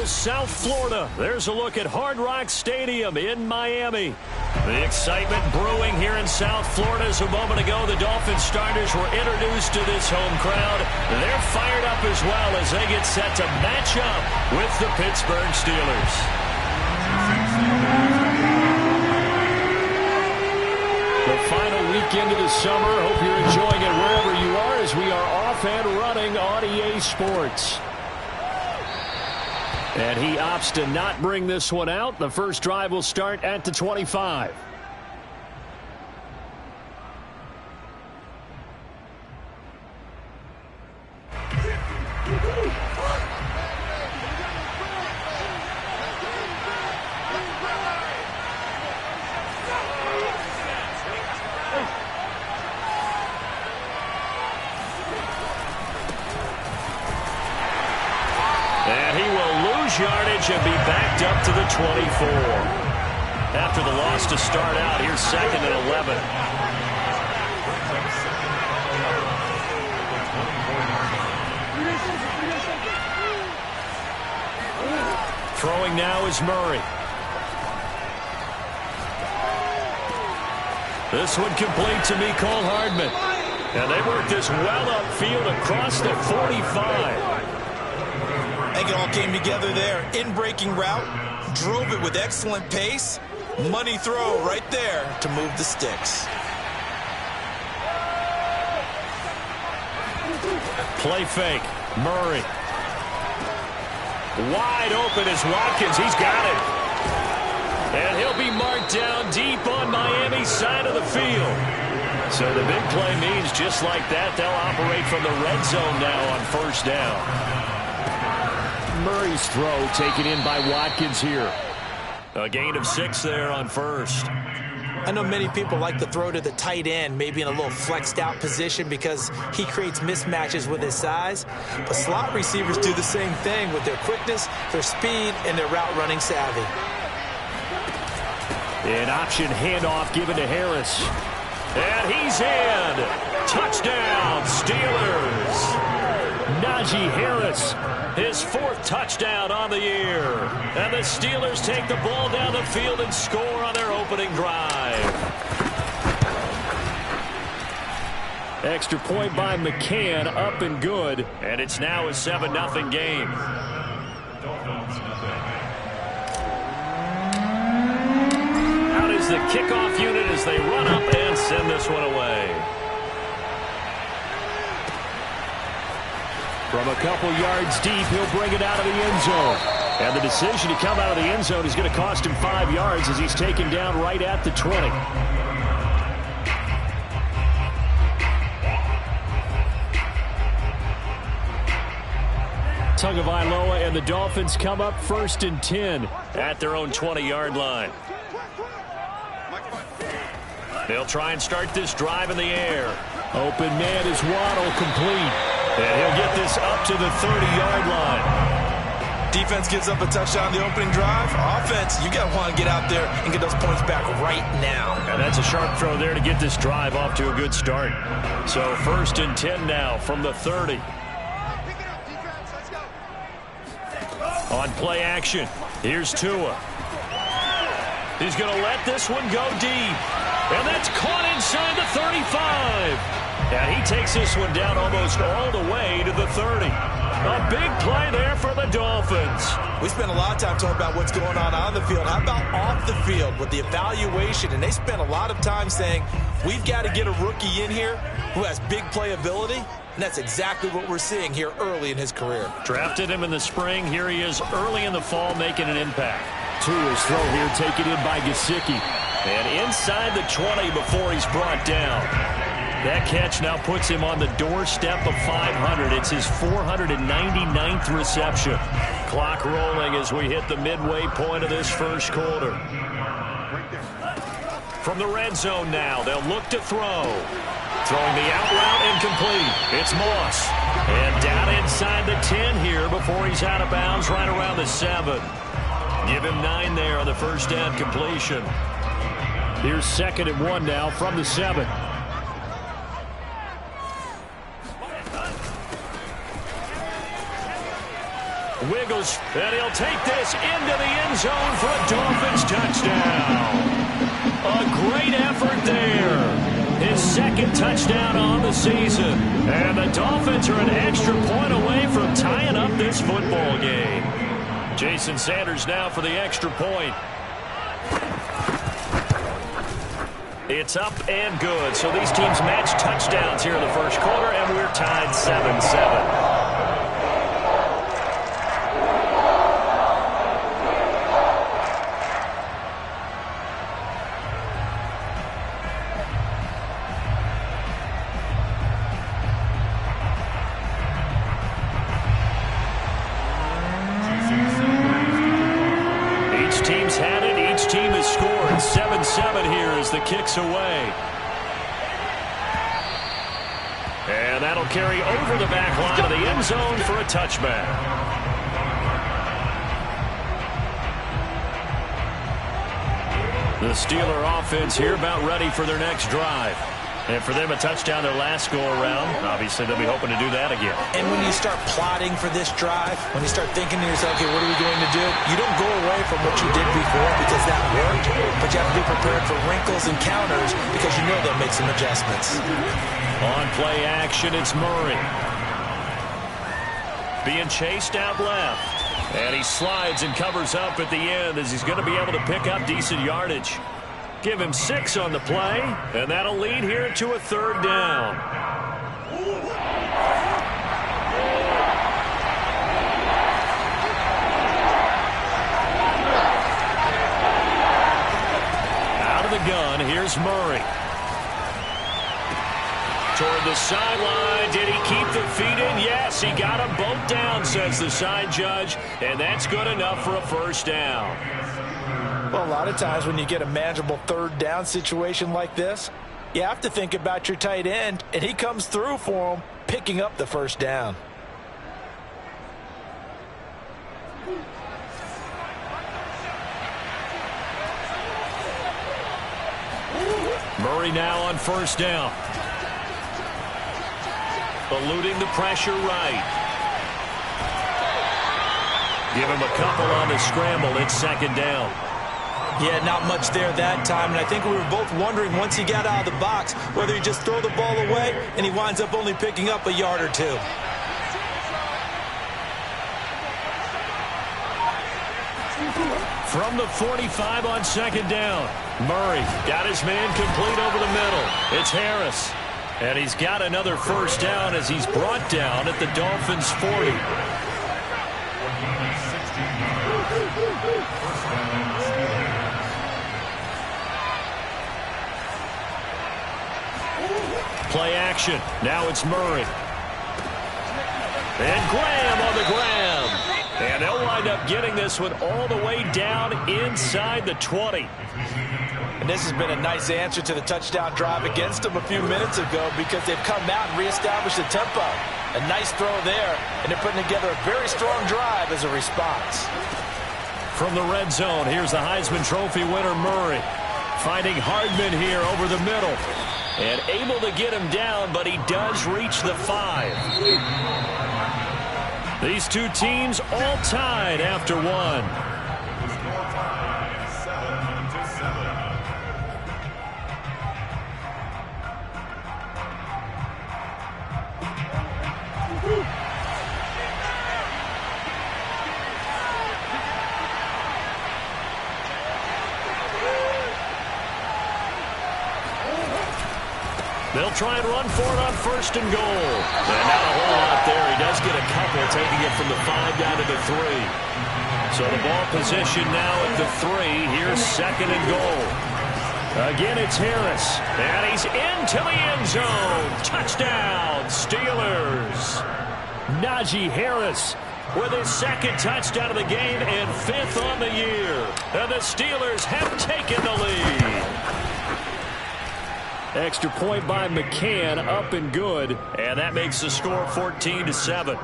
South Florida. There's a look at Hard Rock Stadium in Miami. The excitement brewing here in South Florida as a moment ago the Dolphins starters were introduced to this home crowd. They're fired up as well as they get set to match up with the Pittsburgh Steelers. The final weekend of the summer. Hope you're enjoying it wherever you are as we are off and running on EA Sports. And he opts to not bring this one out. The first drive will start at the 25. Yardage and be backed up to the 24. After the loss to start out, here's 2nd and 11. Throwing now is Murray. This one complete to Mecole Hardman. And they work this well upfield across the 45. I think it all came together there. In-breaking route, drove it with excellent pace. Money throw right there to move the sticks. Play fake. Murray. Wide open is Watkins. He's got it. And he'll be marked down deep on Miami's side of the field. So the big play means just like that, they'll operate from the red zone now on first down. Murray's throw taken in by Watkins here. A gain of 6 there on first. I know many people like to throw to the tight end, maybe in a little flexed out position because he creates mismatches with his size. But slot receivers do the same thing with their quickness, their speed, and their route running savvy. An option handoff given to Harris. And he's in. Touchdown, Steelers. Najee Harris, his 4th touchdown on the year. And the Steelers take the ball down the field and score on their opening drive. Extra point by McCann, up and good. And it's now a 7-0 game. Out is the kickoff unit as they run up and send this one away. From a couple yards deep, he'll bring it out of the end zone. And the decision to come out of the end zone is going to cost him 5 yards as he's taken down right at the 20. Tagovailoa and the Dolphins come up 1st and 10 at their own 20-yard line. They'll try and start this drive in the air. Open man is Waddle, complete. And he'll get this up to the 30-yard line. Defense gives up a touchdown the opening drive. Offense, you got to want to get out there and get those points back right now. And that's a sharp throw there to get this drive off to a good start. So 1st and 10 now from the 30. On play action, here's Tua. He's going to let this one go deep. And that's caught inside the 35. And he takes this one down almost all the way to the 30. A big play there for the Dolphins. We spent a lot of time talking about what's going on the field. How about off the field with the evaluation? And they spent a lot of time saying, we've got to get a rookie in here who has big playability. And that's exactly what we're seeing here early in his career. Drafted him in the spring. Here he is early in the fall making an impact. Tua's throw here taken in by Gesicki. And inside the 20 before he's brought down. That catch now puts him on the doorstep of 500. It's his 499th reception. Clock rolling as we hit the midway point of this first quarter. From the red zone now, they'll look to throw. Throwing the out route incomplete. It's Moss. And down inside the 10 here before he's out of bounds right around the 7. Give him 9 there on the first down completion. Here's 2nd and 1 now from the 7. Wiggles, and he'll take this into the end zone for a Dolphins touchdown. A great effort there. His second touchdown on the season. And the Dolphins are an extra point away from tying up this football game. Jason Sanders now for the extra point. It's up and good. So these teams match touchdowns here in the first quarter, and we're tied 7-7. Team's had it. Each team has scored. 7-7 here as the kick's away. And that'll carry over the back line of the end zone for a touchback. The Steeler offense here about ready for their next drive. And for them, a touchdown their last go-around. Obviously, they'll be hoping to do that again. And when you start plotting for this drive, when you start thinking to yourself, okay, what are we going to do? You don't go away from what you did before because that worked, but you have to be prepared for wrinkles and counters because you know they'll make some adjustments. On play action, it's Murray. Being chased out left. And he slides and covers up at the end as he's going to be able to pick up decent yardage. Give him 6 on the play, and that'll lead here to a third down. Out of the gun, here's Murray. Toward the sideline, did he keep the feet in? Yes, he got them both down, says the side judge, and that's good enough for a first down. Well, a lot of times when you get a manageable third down situation like this, you have to think about your tight end, and he comes through for him, picking up the first down. Murray now on first down. Eluding the pressure right. Give him a couple on the scramble. It's second down. Yeah, not much there that time, and I think we were both wondering once he got out of the box whether he just throw the ball away, and he winds up only picking up a yard or two. From the 45 on second down, Murray got his man complete over the middle. It's Harris, and he's got another first down as he's brought down at the Dolphins' 40. Play action. Now it's Murray. And Graham on the ground. And they'll wind up getting this one all the way down inside the 20. And this has been a nice answer to the touchdown drive against them a few minutes ago because they've come out and reestablished the tempo. A nice throw there, and they're putting together a very strong drive as a response. From the red zone, here's the Heisman Trophy winner, Murray. Finding Hardman here over the middle. And able to get him down, but he does reach the 5. These two teams all tied after one. They'll try and run for it on first and goal. And not a whole lot there. He does get a couple, taking it from the 5 down to the 3. So the ball position now at the 3. Here's second and goal. Again, it's Harris. And he's into the end zone. Touchdown, Steelers. Najee Harris with his second touchdown of the game and 5th on the year. And the Steelers have taken the lead. Extra point by McCann, up and good. And that makes the score 14-7.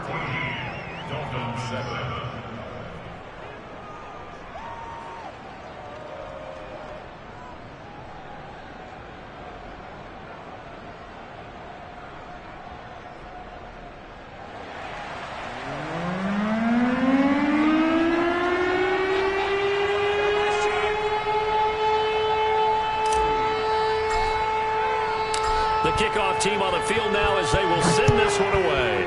kickoff team on the field now as they will send this one away.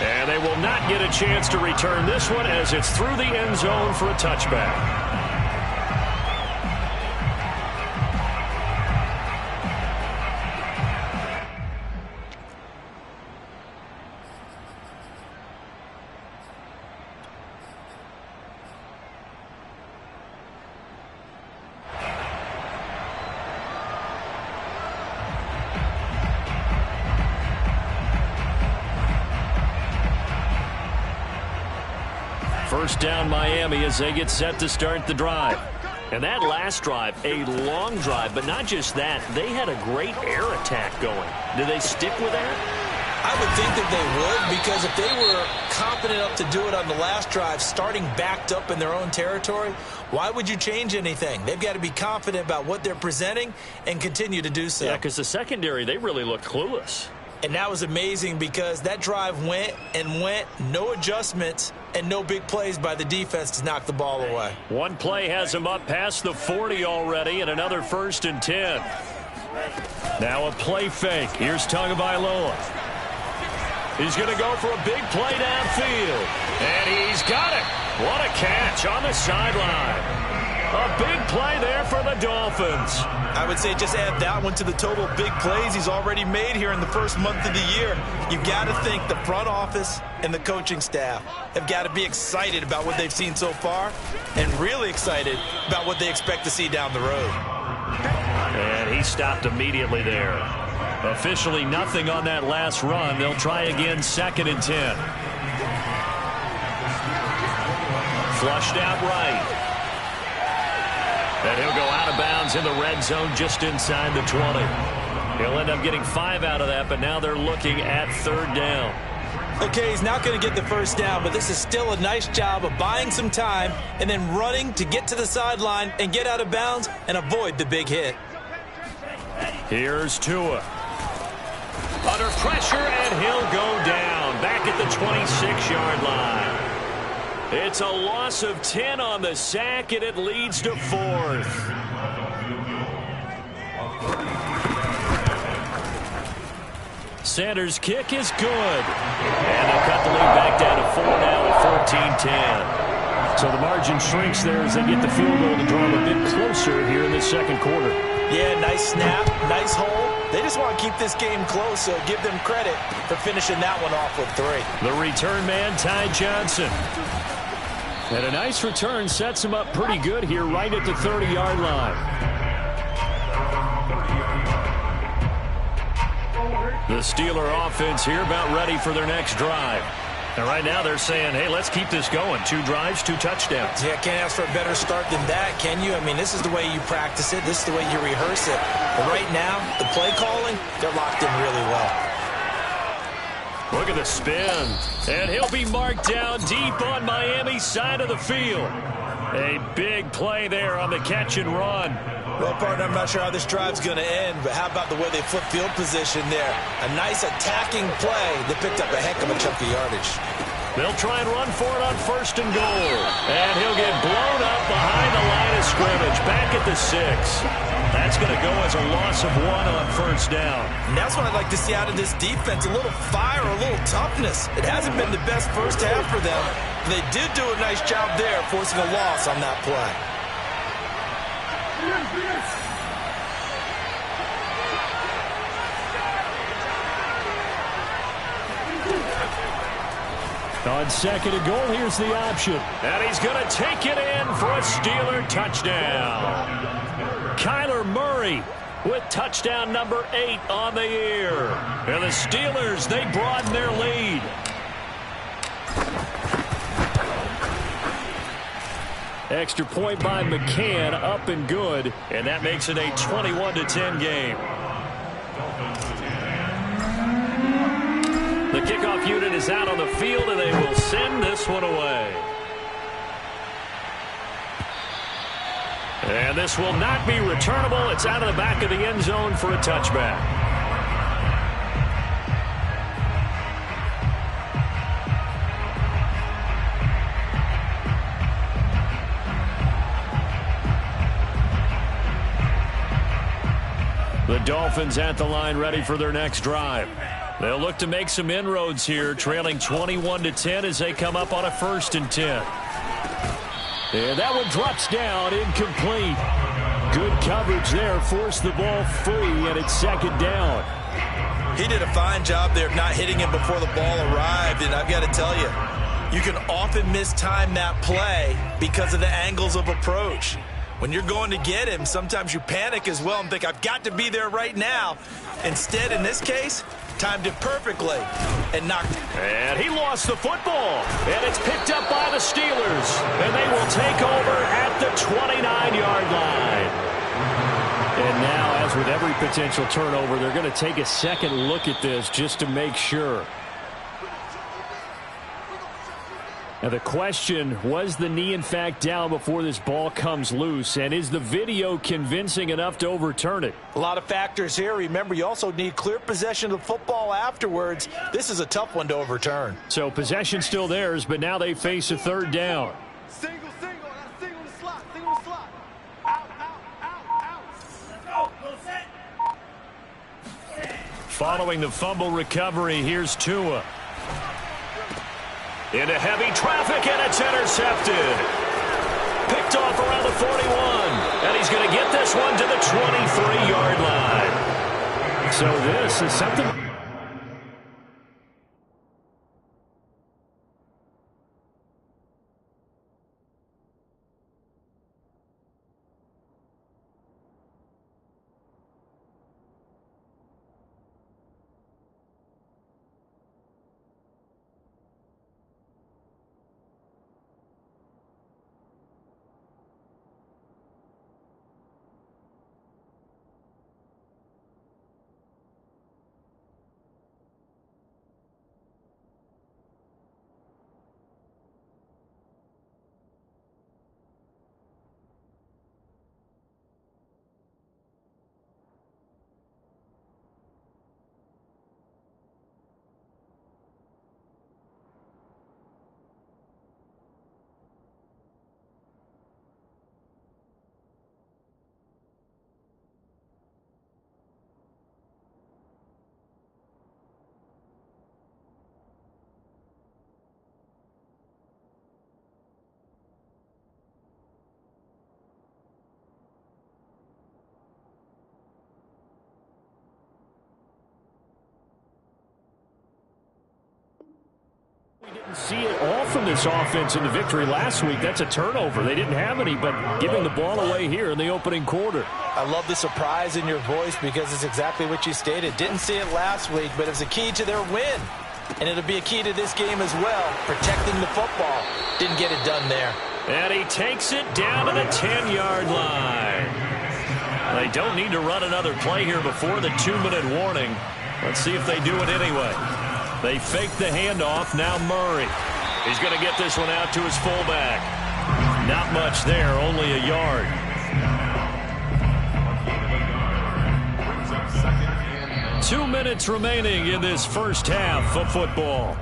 And they will not get a chance to return this one as it's through the end zone for a touchback. First down Miami as they get set to start the drive. And that last drive, a long drive, but not just that, they had a great air attack going. Do they stick with that? I would think that they would, because if they were confident enough to do it on the last drive, starting backed up in their own territory, why would you change anything? They've got to be confident about what they're presenting and continue to do so. Yeah, because the secondary, they really looked clueless. And that was amazing because that drive went and went, no adjustments, and no big plays by the defense to knock the ball away. One play has him up past the 40 already, and another 1st and 10. Now a play fake. Here's Tagovailoa. He's going to go for a big play downfield. And he's got it. What a catch on the sideline. A big play there for the Dolphins. I would say just add that one to the total of big plays he's already made here in the first month of the year. You've got to think the front office and the coaching staff have got to be excited about what they've seen so far and really excited about what they expect to see down the road. And he stopped immediately there. Officially nothing on that last run. They'll try again 2nd and 10. Flushed out right. And he'll go out of bounds in the red zone just inside the 20. He'll end up getting 5 out of that, but now they're looking at 3rd down. Okay, he's not going to get the first down, but this is still a nice job of buying some time and then running to get to the sideline and get out of bounds and avoid the big hit. Here's Tua. Under pressure, and he'll go down back at the 26-yard line. It's a loss of 10 on the sack, and it leads to 4th. Sanders' kick is good. And they'll cut the lead back down to 4 now at 14-10. So the margin shrinks there as they get the field goal to draw them a bit closer here in the second quarter. Yeah, nice snap, nice hole. They just want to keep this game close, so give them credit for finishing that one off with 3. The return man, Ty Johnson. And a nice return sets him up pretty good here right at the 30-yard line. The Steeler offense here about ready for their next drive. And right now they're saying, hey, let's keep this going. 2 drives, 2 touchdowns. Yeah, can't ask for a better start than that, can you? I mean, this is the way you practice it. This is the way you rehearse it. But right now, the play calling, they're locked in really well. Look at the spin. And he'll be marked down deep on Miami's side of the field. A big play there on the catch and run. Well, partner, I'm not sure how this drive's going to end, but how about the way they flip field position there? A nice attacking play that picked up a heck of a chunk of yardage. They'll try and run for it on 1st and goal. And he'll get blown up behind the line of scrimmage, back at the 6. That's going to go as a loss of 1 on 1st down. And that's what I'd like to see out of this defense, a little fire, a little toughness. It hasn't been the best first half for them. They did do a nice job there, forcing a loss on that play. On 2nd and goal, here's the option. And he's going to take it in for a Steeler touchdown. Kyler Murray with touchdown number 8 on the year. And the Steelers, they broaden their lead. Extra point by McCann, up and good. And that makes it a 21-10 game. The kickoff unit is out on the field, and they will send this one away. And this will not be returnable. It's out of the back of the end zone for a touchback. The Dolphins at the line, ready for their next drive. They'll look to make some inroads here, trailing 21-10 as they come up on a 1st and 10. And that one drops down, incomplete. Good coverage there, forced the ball free, and it's 2nd down. He did a fine job there of not hitting him before the ball arrived, and I've got to tell you, you can often mistime that play because of the angles of approach. When you're going to get him, sometimes you panic as well and think, I've got to be there right now. Instead, in this case, timed it perfectly and knocked it. And he lost the football, and it's picked up by the Steelers, and they will take over at the 29-yard line. And now, as with every potential turnover, they're going to take a second look at this just to make sure. Now the question, was the knee in fact down before this ball comes loose? And is the video convincing enough to overturn it? A lot of factors here. Remember, you also need clear possession of the football afterwards. This is a tough one to overturn. So possession still theirs, but now they face a 3rd down. Single in the slot. Out. Following the fumble recovery, here's Tua. Into heavy traffic, and it's intercepted. Picked off around the 41, and he's going to get this one to the 23-yard line. So this is something... We didn't see it all from this offense in the victory last week. That's a turnover. They didn't have any, but giving the ball away here in the opening quarter. I love the surprise in your voice because it's exactly what you stated. Didn't see it last week, but it's a key to their win. And it'll be a key to this game as well, protecting the football. Didn't get it done there. And he takes it down to the 10-yard line. They don't need to run another play here before the 2-minute warning. Let's see if they do it anyway. They fake the handoff. Now Murray. He's going to get this one out to his fullback. Not much there, only a yard. Two minutes remaining in this first half of football.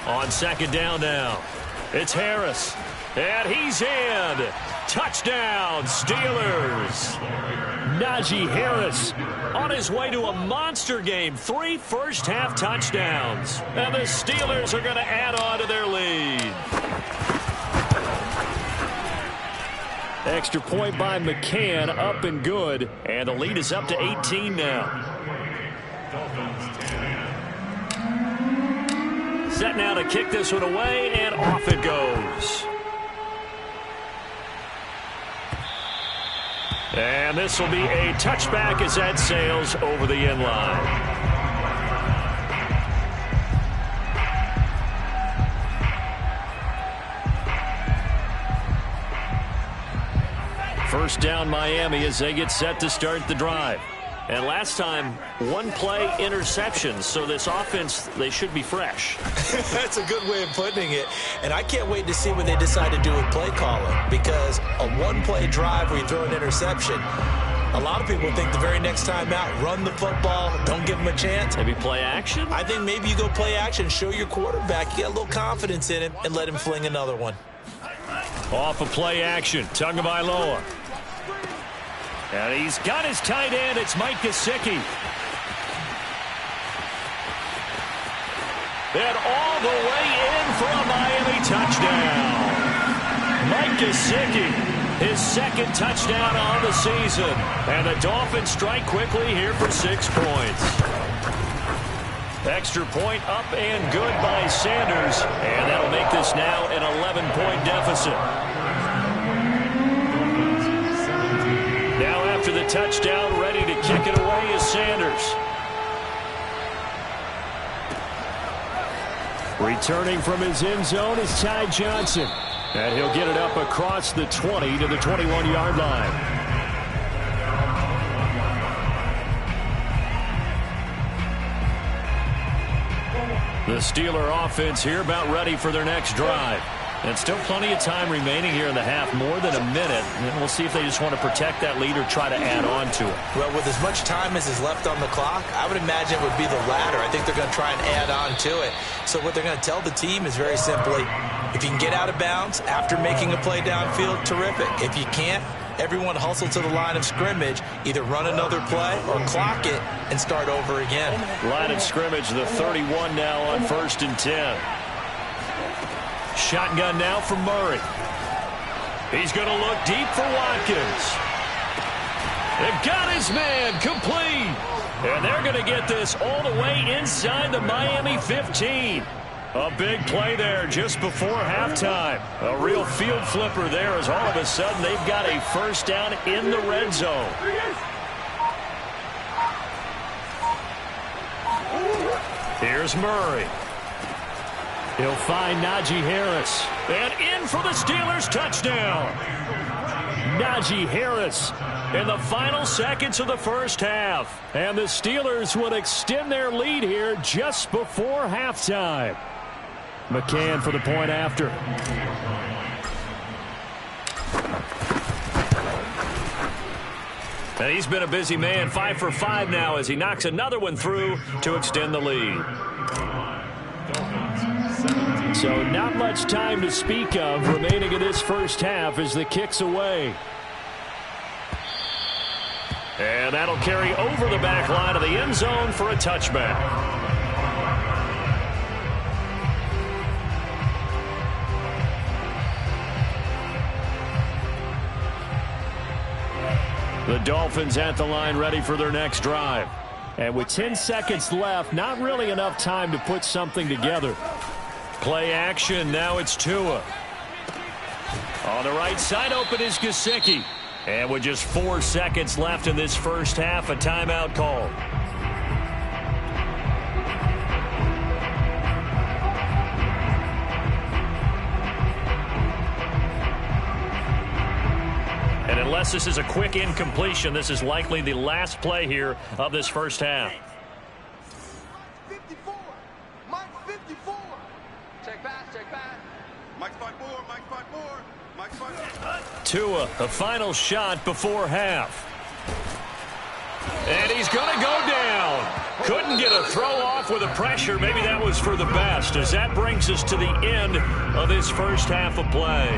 On second down now, it's Harris, and he's in. Touchdown, Steelers. Najee Harris on his way to a monster game. 3 first-half touchdowns, and the Steelers are going to add on to their lead. Extra point by McCann, up and good, and the lead is up to 18 now. Set now to kick this one away, and off it goes. And this will be a touchback as that sails over the end line. First down Miami as they get set to start the drive. And last time, one play interceptions. So this offense, they should be fresh. That's a good way of putting it. And I can't wait to see what they decide to do with play calling, because a one-play drive where you throw an interception, a lot of people think the very next time out, run the football, don't give them a chance. Maybe play action? I think maybe you go play action, show your quarterback you got a little confidence in him, and let him fling another one. Off of play action, Tagovailoa. And he's got his tight end. It's Mike Gesicki. And all the way in for a Miami touchdown. Mike Gesicki, his second touchdown on the season. And the Dolphins strike quickly here for 6 points. Extra point up and good by Sanders. And that'll make this now an 11-point deficit. Now after the touchdown, ready to kick it away is Sanders. Returning from his end zone is Ty Johnson. And he'll get it up across the 20 to the 21-yard line. The Steeler offense here about ready for their next drive. And still plenty of time remaining here in the half, more than a minute. And we'll see if they just want to protect that lead or try to add on to it. Well, with as much time as is left on the clock, I would imagine it would be the latter. I think they're going to try and add on to it. So what they're going to tell the team is very simply, if you can get out of bounds after making a play downfield, terrific. If you can't, everyone hustle to the line of scrimmage, either run another play or clock it and start over again. Line of scrimmage, the 31 now on 1st and 10. Shotgun now from Murray. He's going to look deep for Watkins. They've got his man complete. And they're going to get this all the way inside the Miami 15. A big play there just before halftime. A real field flipper there as all of a sudden they've got a first down in the red zone. Here's Murray. He'll find Najee Harris. And in for the Steelers touchdown. Najee Harris in the final seconds of the first half. And the Steelers would extend their lead here just before halftime. McCann for the point after. And he's been a busy man, 5 for 5 now as he knocks another one through to extend the lead. So not much time to speak of remaining in this first half as the kick's away. And that'll carry over the back line of the end zone for a touchback. The Dolphins at the line ready for their next drive. And with 10 seconds left, not really enough time to put something together. Play action, now it's Tua. On the right side open is Gesicki. And with just 4 seconds left in this first half, a timeout call. And unless this is a quick incompletion, this is likely the last play here of this first half. 54. Mike 54. Check back. Mike's 5-4. Mike's 5-4. Mike's 5-4. Tua, the final shot before half. And he's going to go down. Couldn't get a throw off with the pressure. Maybe that was for the best, as that brings us to the end of this first half of play.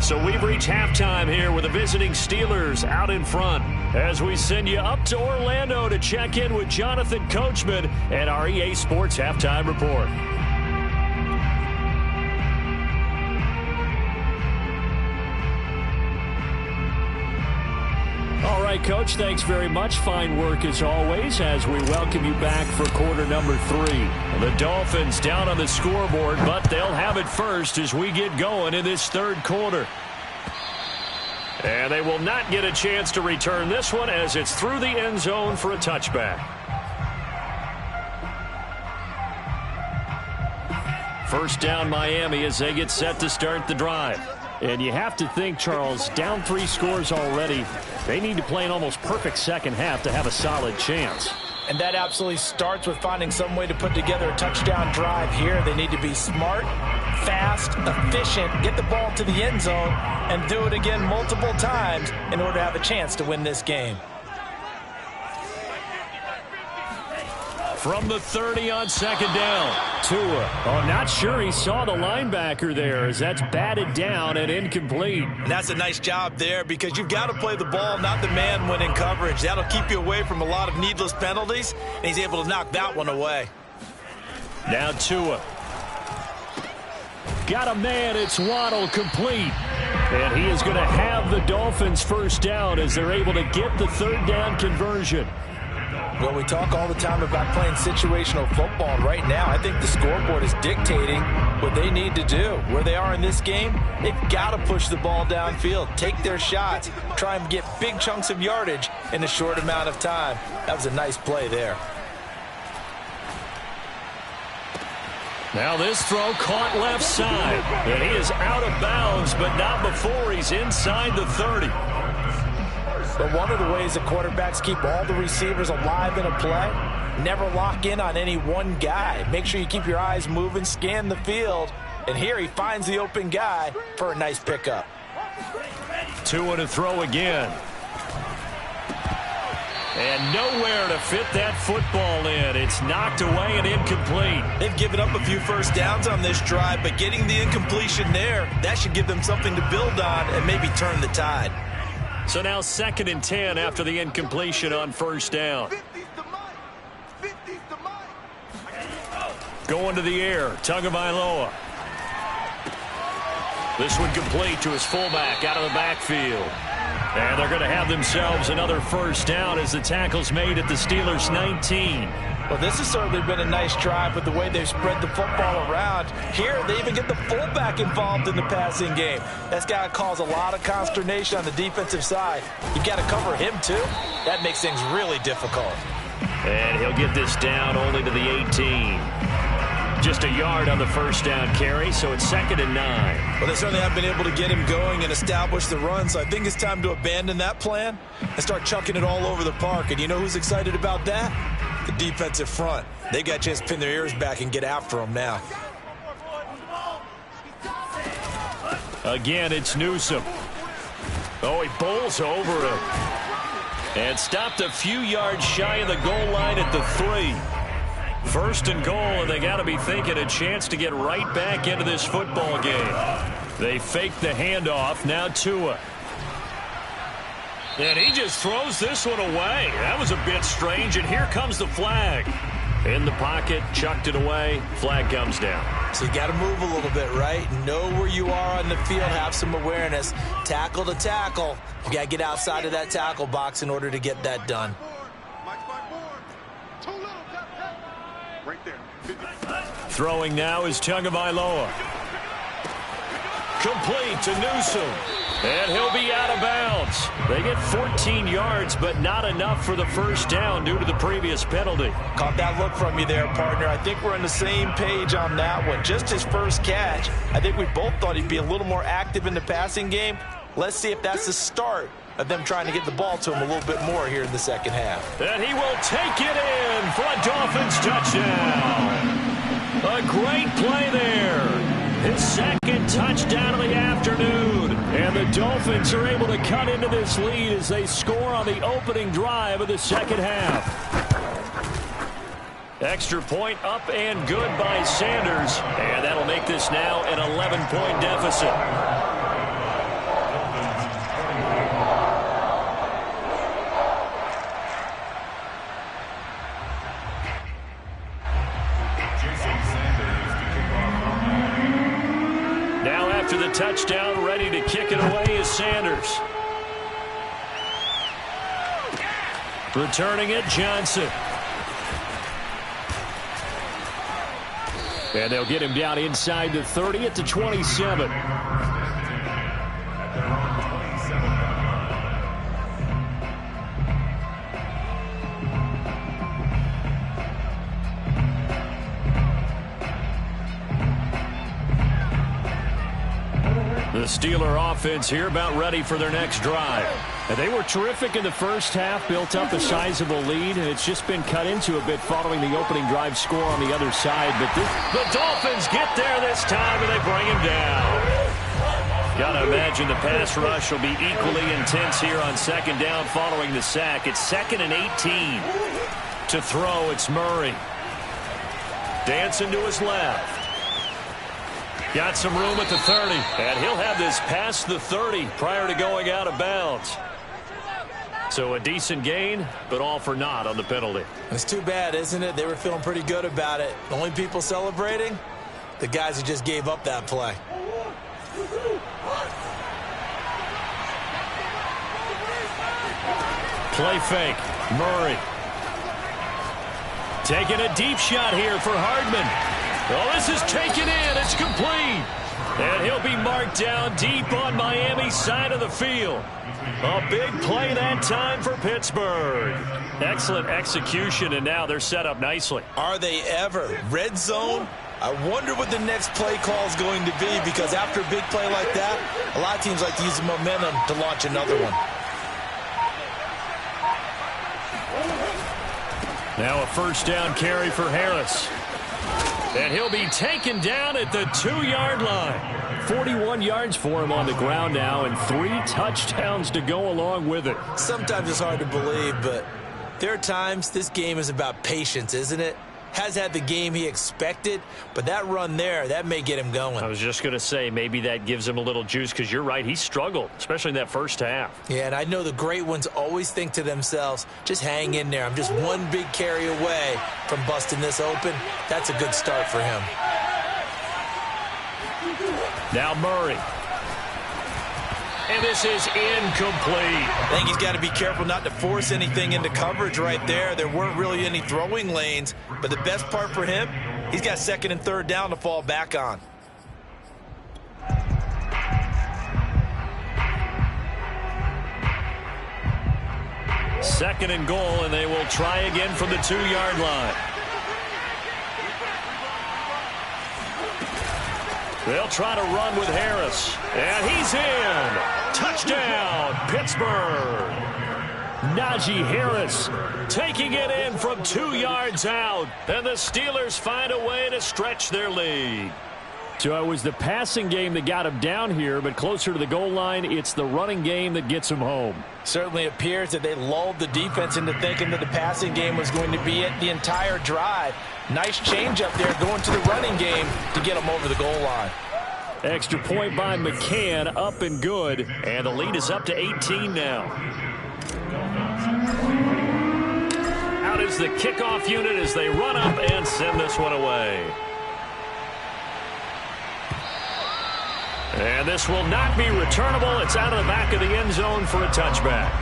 So we've reached halftime here with the visiting Steelers out in front as we send you up to Orlando to check in with Jonathan Coachman and our EA Sports Halftime Report. All right, Coach, thanks very much. Fine work as always as we welcome you back for quarter number 3. The Dolphins down on the scoreboard, but they'll have it first as we get going in this third quarter. And they will not get a chance to return this one as it's through the end zone for a touchback. First down Miami as they get set to start the drive. And you have to think, Charles, down 3 scores already. They need to play an almost perfect second half to have a solid chance. And that absolutely starts with finding some way to put together a touchdown drive here. They need to be smart, fast, efficient, get the ball to the end zone, and do it again multiple times in order to have a chance to win this game. From the 30 on second down, Tua. Oh, not sure he saw the linebacker there as that's batted down and incomplete. And that's a nice job there because you've got to play the ball, not the man when in coverage. That'll keep you away from a lot of needless penalties, and he's able to knock that one away. Now Tua. Got a man, it's Waddle, complete. And he is going to have the Dolphins first down as they're able to get the third down conversion. Well, we talk all the time about playing situational football, and right now I think the scoreboard is dictating what they need to do. Where they are in this game, they've got to push the ball downfield, take their shots, try and get big chunks of yardage in a short amount of time. That was a nice play there. Now this throw caught left side, and he is out of bounds, but not before he's inside the 30. But one of the ways that quarterbacks keep all the receivers alive in a play, never lock in on any one guy. Make sure you keep your eyes moving, scan the field, and here he finds the open guy for a nice pickup. Tua to throw again. And nowhere to fit that football in. It's knocked away and incomplete. They've given up a few first downs on this drive, but getting the incompletion there, that should give them something to build on and maybe turn the tide. So now 2nd and 10 after the incompletion on first down. Going to the air, Tagovailoa. This one complete to his fullback out of the backfield. And they're going to have themselves another first down as the tackle's made at the Steelers' 19. Well, this has certainly been a nice drive with the way they've spread the football around. Here, they even get the fullback involved in the passing game. That's got to cause a lot of consternation on the defensive side. You've got to cover him, too. That makes things really difficult. And he'll get this down only to the 18. Just a yard on the first down carry, so it's 2nd and 9. Well, they certainly have been able to get him going and establish the run, so I think it's time to abandon that plan and start chucking it all over the park. And you know who's excited about that? The defensive front. They got a chance to pin their ears back and get after him now. Again, it's Newsome. Oh, he bowls over him. And stopped a few yards shy of the goal line at the 3. 1st and goal, and they got to be thinking a chance to get right back into this football game. They fake the handoff. Now Tua. And he just throws this one away. That was a bit strange, and here comes the flag. In the pocket, chucked it away. Flag comes down. So you got to move a little bit, right? Know where you are on the field, have some awareness. Tackle to tackle. You got to get outside of that tackle box in order to get that done. Right there. Throwing now is Tagovailoa. Complete to Newsome. And he'll be out of bounds. They get 14 yards, but not enough for the first down due to the previous penalty. Caught that look from you there, partner. I think we're on the same page on that one. Just his first catch. I think we both thought he'd be a little more active in the passing game. Let's see if that's the start of them trying to get the ball to him a little bit more here in the second half. And he will take it in for a Dolphins touchdown. A great play there. His 2nd touchdown of the afternoon. And the Dolphins are able to cut into this lead as they score on the opening drive of the second half. Extra point up and good by Sanders. And that'll make this now an 11-point deficit. After the touchdown, ready to kick it away is Sanders. Returning it, Johnson. And they'll get him down inside the 30 at the 27. The Steeler offense here about ready for their next drive. And they were terrific in the first half, built up a sizable lead, and it's just been cut into a bit following the opening drive score on the other side. But the Dolphins get there this time, and they bring him down. Got to imagine the pass rush will be equally intense here on second down following the sack. It's 2nd and 18. To throw, it's Murray. Dancing to his left. Got some room at the 30. And he'll have this past the 30 prior to going out of bounds. So a decent gain, but all for naught on the penalty. It's too bad, isn't it? They were feeling pretty good about it. The only people celebrating? The guys who just gave up that play. Play fake. Murray. Taking a deep shot here for Hardman. Oh, this is taken in. It's complete. And he'll be marked down deep on Miami's side of the field. A big play that time for Pittsburgh. Excellent execution, and now they're set up nicely. Are they ever? Red zone? I wonder what the next play call is going to be, because after a big play like that, a lot of teams like to use the momentum to launch another one. Now a first down carry for Harris. And he'll be taken down at the 2-yard line. 41 yards for him on the ground now, and 3 touchdowns to go along with it. Sometimes it's hard to believe, but there are times this game is about patience, isn't it? Has had the game he expected, but that run there, that may get him going. I was just going to say, maybe that gives him a little juice, because you're right, he struggled, especially in that first half. Yeah, and I know the great ones always think to themselves, just hang in there. I'm just one big carry away from busting this open. That's a good start for him. Now Murray. And this is incomplete. I think he's got to be careful not to force anything into coverage right there. There weren't really any throwing lanes, but the best part for him, he's got 2nd and 3rd down to fall back on. Second and goal, and they will try again from the 2-yard line. They'll try to run with Harris. And he's in. Touchdown, Pittsburgh. Najee Harris taking it in from 2 yards out. And the Steelers find a way to stretch their lead. So it was the passing game that got him down here, but closer to the goal line, it's the running game that gets him home. Certainly appears that they lulled the defense into thinking that the passing game was going to be it the entire drive. Nice change up there going to the running game to get him over the goal line. Extra point by McCann, up and good, and the lead is up to 18 now. Out is the kickoff unit as they run up and send this one away. And this will not be returnable. It's out of the back of the end zone for a touchback.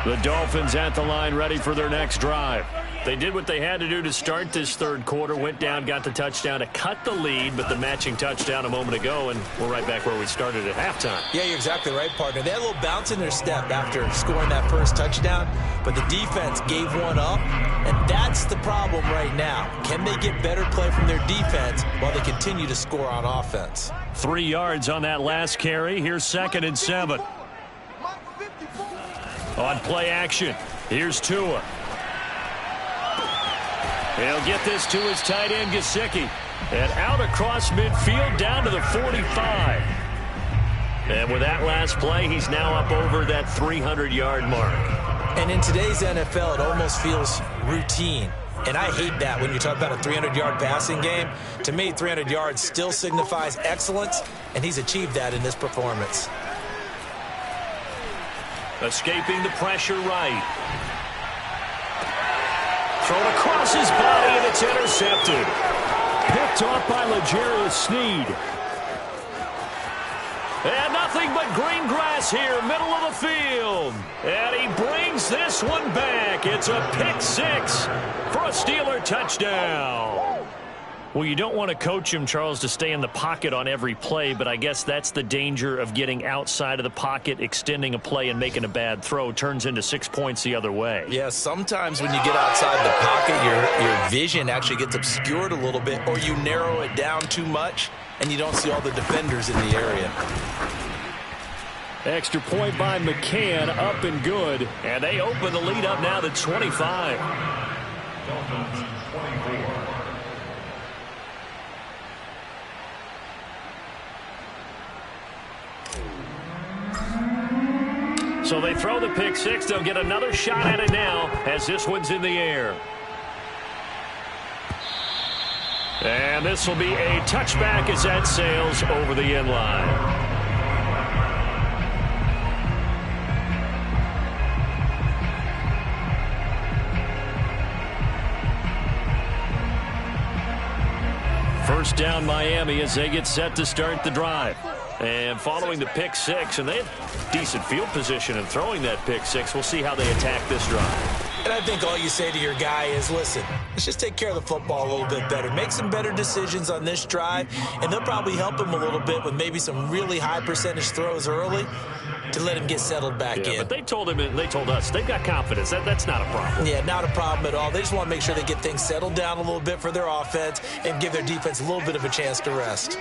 The Dolphins at the line, ready for their next drive. They did what they had to do to start this third quarter, went down, got the touchdown to cut the lead, but the matching touchdown a moment ago, and we're right back where we started at halftime. Yeah, you're exactly right, partner. They had a little bounce in their step after scoring that first touchdown, but the defense gave one up, and that's the problem right now. Can they get better play from their defense while they continue to score on offense? 3 yards on that last carry. Here's 2nd and 7. On play action, here's Tua. He'll get this to his tight end, Gesicki. And out across midfield down to the 45. And with that last play, he's now up over that 300-yard mark. And in today's NFL, it almost feels routine. And I hate that when you talk about a 300-yard passing game. To me, 300 yards still signifies excellence, and he's achieved that in this performance. Escaping the pressure right. Thrown across his body, and it's intercepted. Picked off by L'Jarius Sneed. And nothing but green grass here, middle of the field. And he brings this one back. It's a pick six for a Steeler touchdown. Well, you don't want to coach him, Charles, to stay in the pocket on every play, but I guess that's the danger of getting outside of the pocket, extending a play, and making a bad throw. Turns into 6 points the other way. Yeah, sometimes when you get outside the pocket, your vision actually gets obscured a little bit, or you narrow it down too much, and you don't see all the defenders in the area. Extra point by McCann, up and good. And they open the lead up now to 25. Dolphins 24. So they throw the pick six. They'll get another shot at it now as this one's in the air. And this will be a touchback as that sails over the end line. First down Miami as they get set to start the drive. And following the pick six, and they have decent field position in throwing that pick six. We'll see how they attack this drive. And I think all you say to your guy is, listen, let's just take care of the football a little bit better. Make some better decisions on this drive, and they'll probably help him a little bit with maybe some really high percentage throws early to let him get settled back in. But they told him, and they told us, they've got confidence. That's not a problem. Yeah, not a problem at all. They just want to make sure they get things settled down a little bit for their offense and give their defense a little bit of a chance to rest.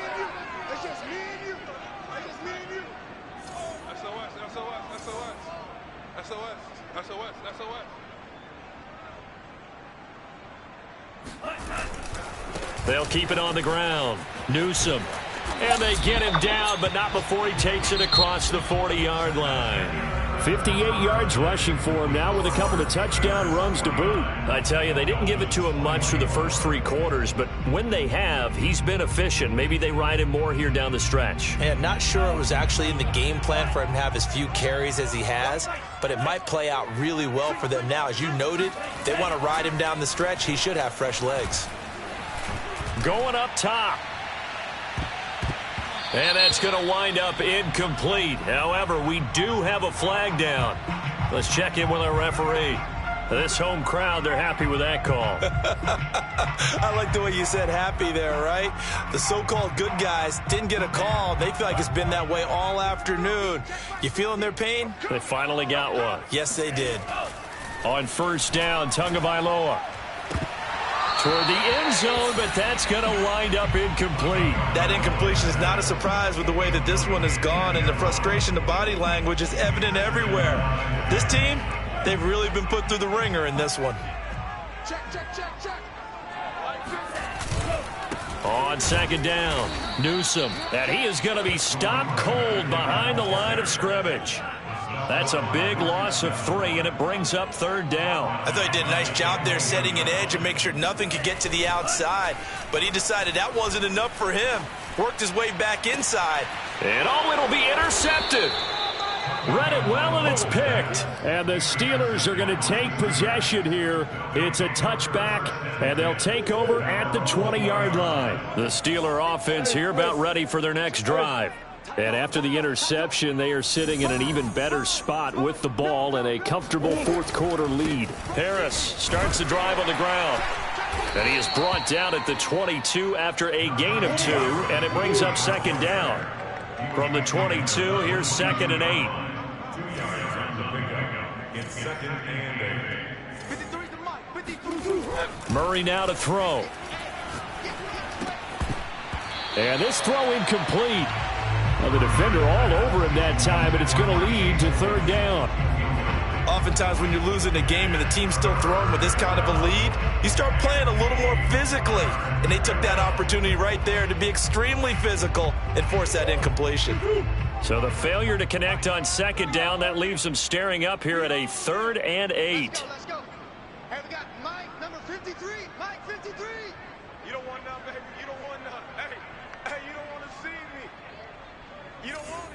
They'll keep it on the ground. Newsome. And they get him down, but not before he takes it across the 40-yard line. 58 yards rushing for him now with a couple of touchdown runs to boot. I tell you, they didn't give it to him much through the first three quarters, but when they have, he's been efficient. Maybe they ride him more here down the stretch. And not sure it was actually in the game plan for him to have as few carries as he has, but it might play out really well for them now. As you noted, if they want to ride him down the stretch, he should have fresh legs. Going up top. And that's going to wind up incomplete. However, we do have a flag down. Let's check in with our referee. This home crowd, they're happy with that call. I like the way you said happy there, right? The so-called good guys didn't get a call. They feel like it's been that way all afternoon. You feeling their pain? They finally got one. Yes, they did. On first down, Tagovailoa toward the end zone, but that's going to wind up incomplete. That incompletion is not a surprise with the way that this one has gone, and the frustration, the body language is evident everywhere. This team, they've really been put through the ringer in this one. Check, check, check, check. On second down, Newsome, and he is going to be stopped cold behind the line of scrimmage. That's a big loss of 3, and it brings up third down. I thought he did a nice job there setting an edge and make sure nothing could get to the outside. But he decided that wasn't enough for him. Worked his way back inside. And it'll be intercepted. Read it well, and it's picked. And the Steelers are going to take possession here. It's a touchback, and they'll take over at the 20-yard line. The Steeler offense here about ready for their next drive. And after the interception, they are sitting in an even better spot with the ball and a comfortable fourth-quarter lead. Harris starts the drive on the ground. And he is brought down at the 22 after a gain of 2, and it brings up second down. From the 22, here's second and 8. 2 yards on the pickup. It's second and 8. Murray now to throw. And this throw incomplete. Well, the defender all over him that time, but it's going to lead to third down. Oftentimes when you're losing a game and the team's still throwing with this kind of a lead, you start playing a little more physically. And they took that opportunity right there to be extremely physical and force that incompletion. So the failure to connect on second down, that leaves them staring up here at a 3rd and 8. Let's go. Hey, we got Mike, number 53. Mike, 53. You don't want none, baby. You don't want none. Hey, you don't want to see me. You don't want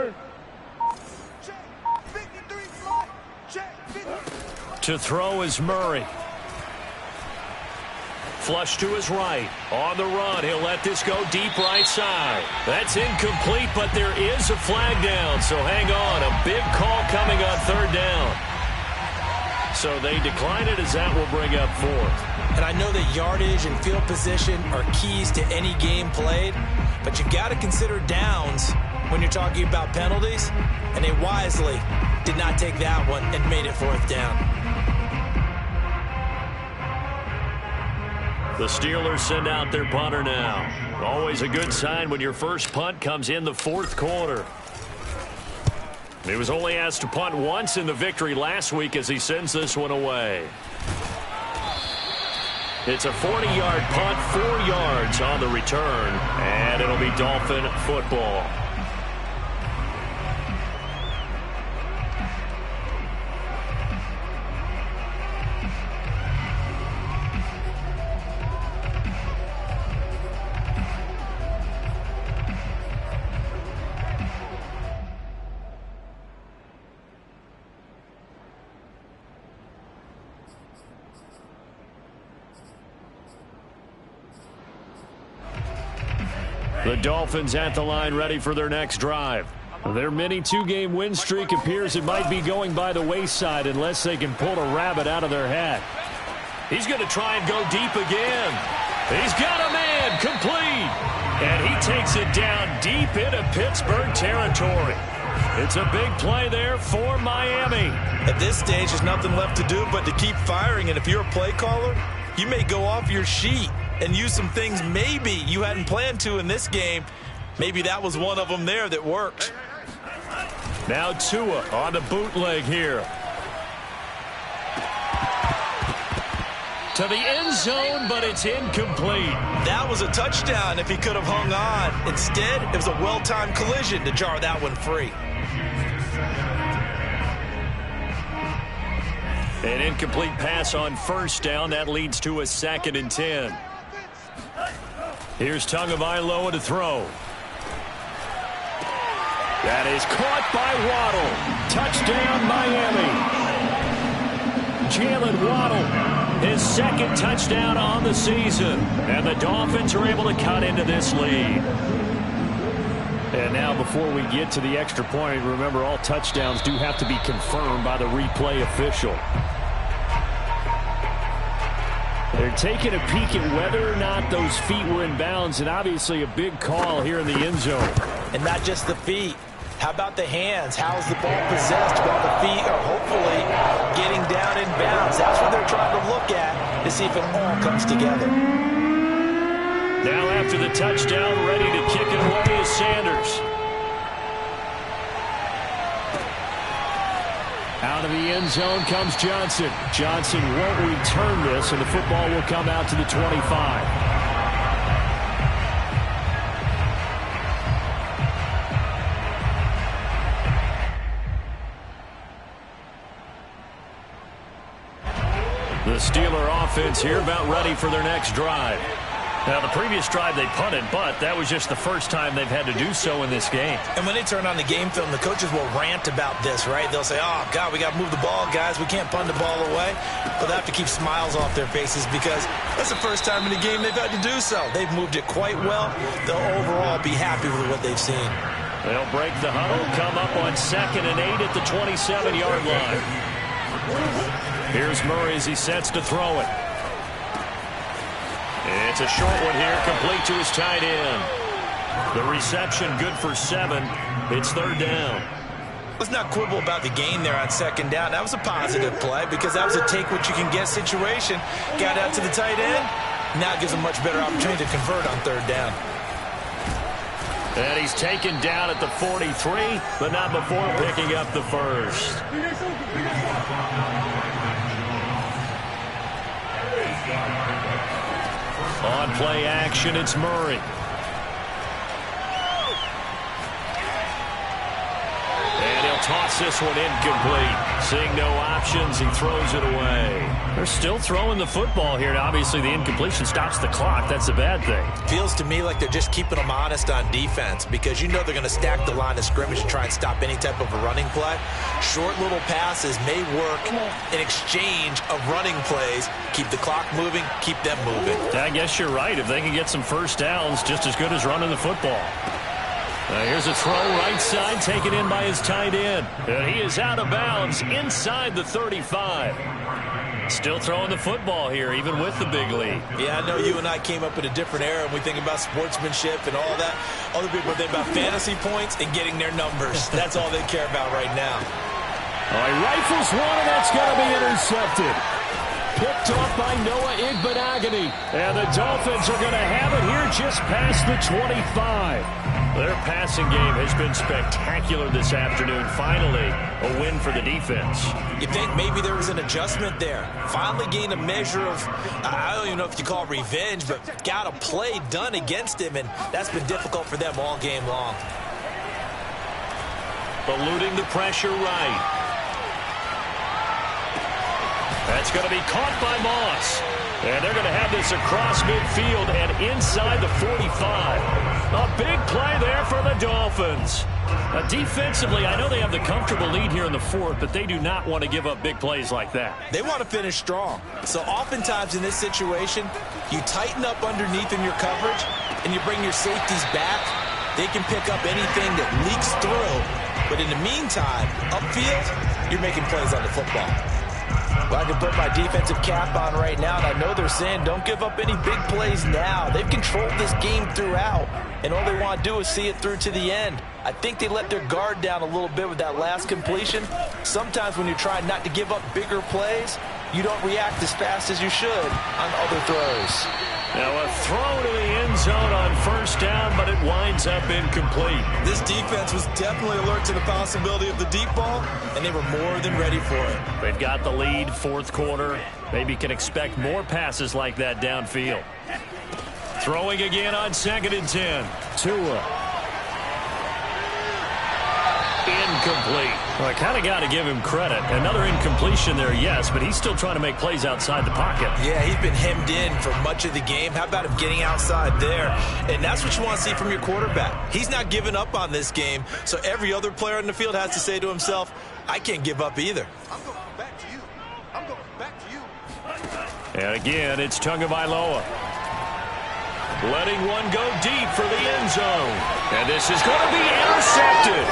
it. Check. 53, Mike. Check. 53. To throw is Murray. Flush to his right. On the run, he'll let this go deep right side. That's incomplete, but there is a flag down, so hang on. A big call coming on third down. So they decline it as that will bring up fourth. And I know that yardage and field position are keys to any game played, but you got to consider downs when you're talking about penalties, and they wisely did not take that one and made it fourth down. The Steelers send out their punter now. Always a good sign when your first punt comes in the fourth quarter. He was only asked to punt once in the victory last week as he sends this one away. It's a 40-yard punt, 4 yards on the return, and it'll be Dolphin football. The Dolphins at the line ready for their next drive. Their mini 2-game win streak appears it might be going by the wayside unless they can pull a rabbit out of their hat. He's going to try and go deep again. He's got a man complete. And he takes it down deep into Pittsburgh territory. It's a big play there for Miami. At this stage, there's nothing left to do but to keep firing. And if you're a play caller, you may go off your sheet and use some things maybe you hadn't planned to in this game. Maybe that was one of them there that worked. Now Tua on the bootleg here. To the end zone, but it's incomplete. That was a touchdown if he could have hung on. Instead, it was a well-timed collision to jar that one free. An incomplete pass on first down. That leads to a 2nd and 10. Here's Tagovailoa to throw. That is caught by Waddle. Touchdown, Miami. Jalen Waddle, his 2nd touchdown on the season. And the Dolphins are able to cut into this lead. And now before we get to the extra point, remember all touchdowns do have to be confirmed by the replay official. They're taking a peek at whether or not those feet were in bounds, and obviously a big call here in the end zone. And not just the feet. How about the hands? How's the ball possessed while the feet are hopefully getting down in bounds? That's what they're trying to look at to see if it all comes together. Now after the touchdown, ready to kick it away is Sanders. Out of the end zone comes Johnson. Johnson won't return this, and the football will come out to the 25. The Steeler offense here about ready for their next drive. Now, the previous drive they punted, but that was just the first time they've had to do so in this game. And when they turn on the game film, the coaches will rant about this, right? They'll say, oh, God, we got to move the ball, guys. We can't punt the ball away. But they have to keep smiles off their faces because that's the first time in the game they've had to do so. They've moved it quite well. They'll overall be happy with what they've seen. They'll break the huddle, come up on 2nd and 8 at the 27-yard line. Here's Murray as he sets to throw it. It's a short one here, complete to his tight end. The reception good for 7. It's 3rd down. Let's not quibble about the gain there on 2nd down. That was a positive play because that was a take-what-you-can-get situation. Got out to the tight end. Now it gives a much better opportunity to convert on 3rd down. And he's taken down at the 43, but not before picking up the first. On play action, it's Murray. And he'll toss this one incomplete. Seeing no options, he throws it away. They're still throwing the football here. Obviously, the incompletion stops the clock. That's a bad thing. Feels to me like they're just keeping them honest on defense because you know they're going to stack the line of scrimmage and try and stop any type of a running play. Short little passes may work in exchange of running plays. Keep the clock moving, keep them moving. I guess you're right. If they can get some first downs, just as good as running the football. Here's a throw right side taken in by his tight end. And he is out of bounds inside the 35. Still throwing the football here, even with the big lead. Yeah, I know you and I came up in a different era, and we think about sportsmanship and all that. Other people think about fantasy points and getting their numbers. That's all they care about right now. All right, rifles one, and that's going to be intercepted. Picked off by Noah Igbenogany. And the Dolphins are going to have it here just past the 25. Their passing game has been spectacular this afternoon. Finally, a win for the defense. You think maybe there was an adjustment there. Finally gained a measure of, I don't even know if you call it revenge, but got a play done against him, and that's been difficult for them all game long. Eluding the pressure right. That's going to be caught by Moss. And they're going to have this across midfield and inside the 45. A big play there for the Dolphins. Defensively, I know they have the comfortable lead here in the fourth, but they do not want to give up big plays like that. They want to finish strong. So oftentimes in this situation, you tighten up underneath in your coverage, and you bring your safeties back. They can pick up anything that leaks through. But in the meantime, upfield, you're making plays on the football. Well, I can put my defensive cap on right now, and I know they're saying don't give up any big plays now. They've controlled this game throughout, and all they want to do is see it through to the end. I think they let their guard down a little bit with that last completion. Sometimes when you're trying not to give up bigger plays, you don't react as fast as you should on other throws. Now a throw to the end zone on first down, but it winds up incomplete. This defense was definitely alert to the possibility of the deep ball, and they were more than ready for it. They've got the lead, fourth quarter. Maybe can expect more passes like that downfield. Throwing again on 2nd and 10. Tua. Incomplete. Well, I kind of got to give him credit. Another incompletion there, yes, but he's still trying to make plays outside the pocket. Yeah, he's been hemmed in for much of the game. How about him getting outside there? And that's what you want to see from your quarterback. He's not giving up on this game, so every other player in the field has to say to himself, I can't give up either. I'm going back to you. I'm going back to you. And again, it's Tagovailoa. Letting one go deep for the end zone. And this is going to be intercepted.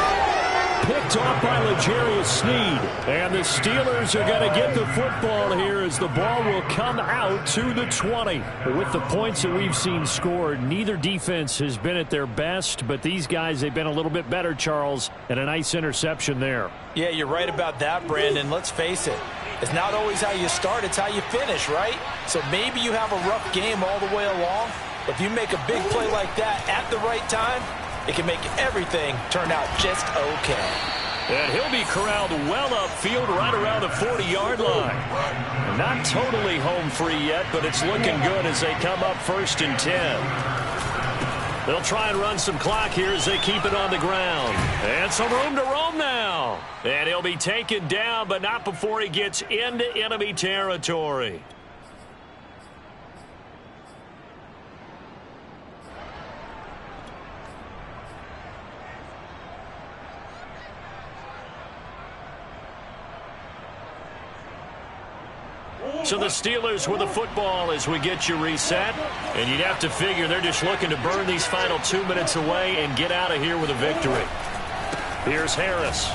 Picked off by L'Jarius Sneed. And the Steelers are going to get the football here as the ball will come out to the 20. With the points that we've seen scored, neither defense has been at their best, but these guys, they've been a little bit better, Charles, and a nice interception there. Yeah, you're right about that, Brandon. Let's face it. It's not always how you start, it's how you finish, right? So maybe you have a rough game all the way along, but if you make a big play like that at the right time, it can make everything turn out just okay. And he'll be corralled well upfield right around the 40-yard line. Not totally home free yet, but it's looking good as they come up 1st and 10. They'll try and run some clock here as they keep it on the ground. And some room to roam now. And he'll be taken down, but not before he gets into enemy territory. So the Steelers with the football as we get you reset. And you'd have to figure they're just looking to burn these final 2 minutes away and get out of here with a victory. Here's Harris.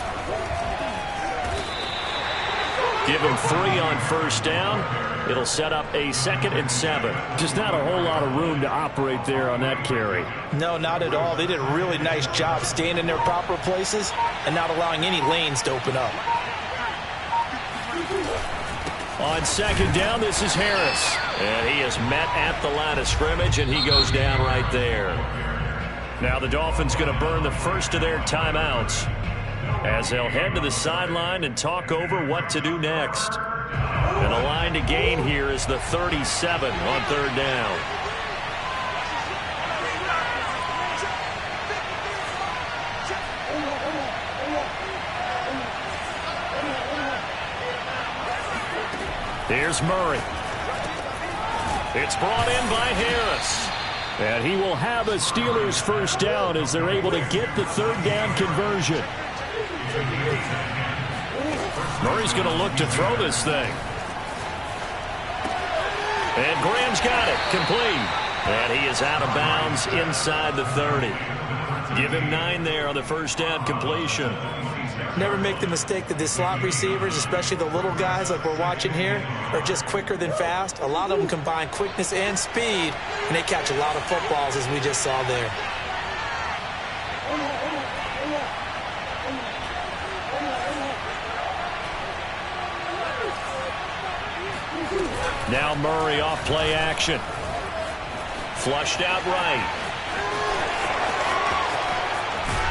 Give him 3 on first down. It'll set up a 2nd and 7. Just not a whole lot of room to operate there on that carry. No, not at all. They did a really nice job staying in their proper places and not allowing any lanes to open up. On 2nd down, this is Harris. And he is met at the line of scrimmage, and he goes down right there. Now the Dolphins going to burn the first of their timeouts as they'll head to the sideline and talk over what to do next. And the line to gain here is the 37 on 3rd down. Here's Murray. It's brought in by Harris. And he will have a Steelers first down as they're able to get the 3rd down conversion. Murray's going to look to throw this thing. And Graham's got it. Complete. And he is out of bounds inside the 30. Give him 9 there on the first down completion. Never make the mistake that the slot receivers, especially the little guys like we're watching here, are just quicker than fast. A lot of them combine quickness and speed, and they catch a lot of footballs, as we just saw there. Now Murray off play action. Flushed out right.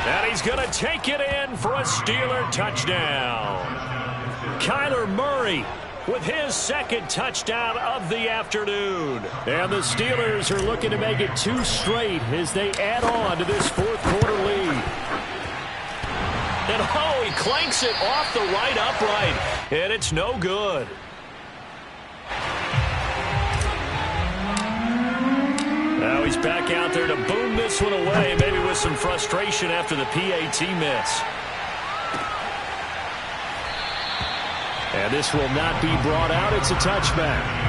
And he's going to take it in for a Steeler touchdown. Kyler Murray with his second touchdown of the afternoon. And the Steelers are looking to make it 2 straight as they add on to this fourth quarter lead. And oh, he clanks it off the right upright. And it's no good. Now he's back out there to boom this one away, maybe with some frustration after the PAT miss. And this will not be brought out. It's a touchback.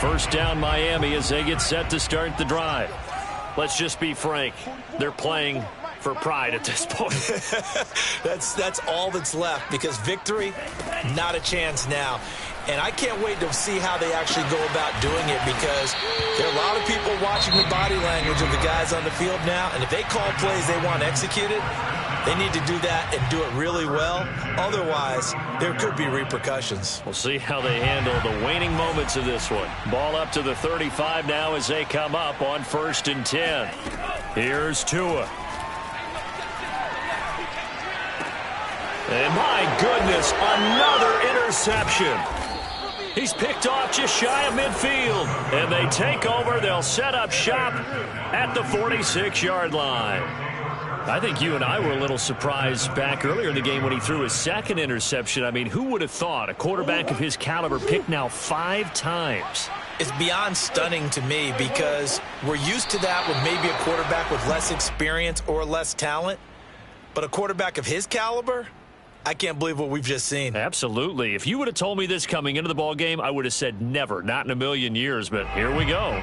First down Miami as they get set to start the drive. Let's just be frank. They're playing for pride at this point. That's all that's left, because victory, not a chance now. And I can't wait to see how they actually go about doing it, because there are a lot of people watching the body language of the guys on the field now, and if they call plays they want executed, they need to do that and do it really well. Otherwise, there could be repercussions. We'll see how they handle the waning moments of this one. Ball up to the 35 now as they come up on 1st and 10. Here's Tua. And my goodness, another interception. He's picked off just shy of midfield. And they take over. They'll set up shop at the 46-yard line. I think you and I were a little surprised back earlier in the game when he threw his second interception. I mean, who would have thought a quarterback of his caliber picked now 5 times? It's beyond stunning to me, because we're used to that with maybe a quarterback with less experience or less talent. But a quarterback of his caliber, I can't believe what we've just seen. Absolutely. If you would have told me this coming into the ball game, I would have said never, not in a million years. But here we go.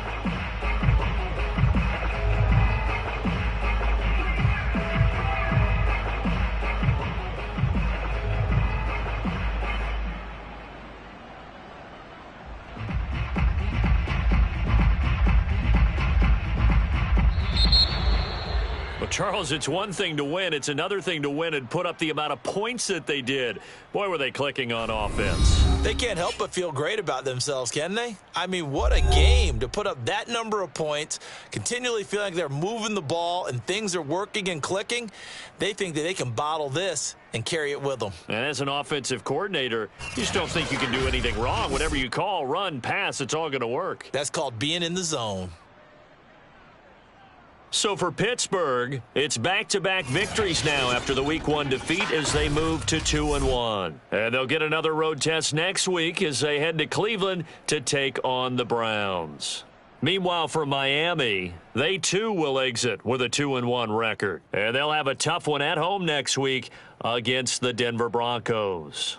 Charles, it's one thing to win. It's another thing to win and put up the amount of points that they did. Boy, were they clicking on offense. They can't help but feel great about themselves, can they? I mean, what a game to put up that number of points, continually feeling like they're moving the ball and things are working and clicking. They think that they can bottle this and carry it with them. And as an offensive coordinator, you just don't think you can do anything wrong. Whatever you call, run, pass, it's all going to work. That's called being in the zone. So for Pittsburgh, it's back-to-back victories now after the Week 1 defeat as they move to 2-1. And they'll get another road test next week as they head to Cleveland to take on the Browns. Meanwhile, for Miami, they too will exit with a 2-1 record. And they'll have a tough one at home next week against the Denver Broncos.